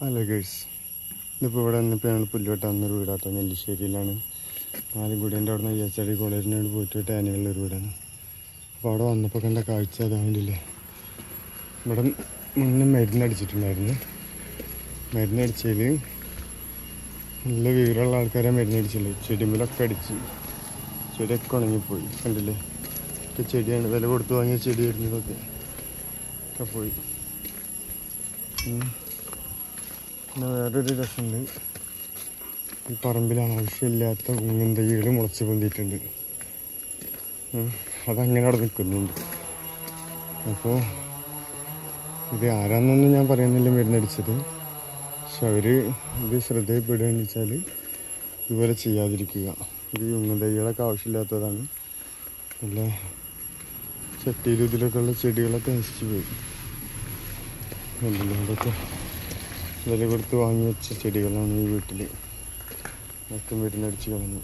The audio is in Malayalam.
ഹലോ ഗേഴ്സ്, ഇതിപ്പോൾ ഇവിടെ വന്നപ്പോൾ ഞങ്ങൾ പുല്ലുവട്ട വന്നൊരു വീടാട്ടോ. നെല്ലിശ്ശേരിയിലാണ്. നാലുംകൂടിൻ്റെ അവിടെ നിന്ന് EHD കോളേജിനോട് പോയിട്ട് ടേനയുള്ളൊരു വീടാണ്. അപ്പോൾ അവിടെ വന്നപ്പോൾ കണ്ട കാഴ്ച അതാണ്ടില്ലേ. ഇവിടെ മുന്നേ മരുന്നടിച്ചിട്ടുണ്ടായിരുന്നു. മരുന്നടിച്ചതിൽ നല്ല വിവരമുള്ള ആൾക്കാരെ മരുന്നടിച്ചില്ലേ. ചെടിമേലൊക്കെ അടിച്ച് ചെടിയൊക്കെ ഉണങ്ങിപ്പോയി. കണ്ടില്ലേ, ഒക്കെ ചെടിയാണ്, വില കൊടുത്ത് വാങ്ങിയ ചെടിയായിരുന്നു. ഇതൊക്കെ ഒക്കെ പോയി. പിന്നെ വേറൊരു രസമുണ്ട്. ഈ പറമ്പിൽ ആവശ്യമില്ലാത്ത ഉങ്ങൻ തൈകൾ മുളച്ച് പൊന്തിയിട്ടുണ്ട്. അതങ്ങനെ അവിടെ നിൽക്കുന്നുണ്ട്. അപ്പോൾ ഇത് ആരാന്നൊന്നും ഞാൻ പറയുന്നില്ല മരുന്നടിച്ചത്. പക്ഷെ അവർ ഇത് ശ്രദ്ധയിൽപ്പെടുകയെന്ന് വെച്ചാൽ ഇതുപോലെ ചെയ്യാതിരിക്കുക. ഇത് ഉങ്ങൻ തൈകളൊക്കെ ആവശ്യമില്ലാത്തതാണ്. നല്ല ചട്ടിയിലും ഇതിലൊക്കെ ഉള്ള ചെടികളൊക്കെ നശിച്ചു പോയി. അതൊക്കെ വില കൊടുത്ത് വാങ്ങി വെച്ച ചെടികളാണ് ഈ വീട്ടിൽ. മൊത്തം മരുന്നടിച്ച് കളഞ്ഞു.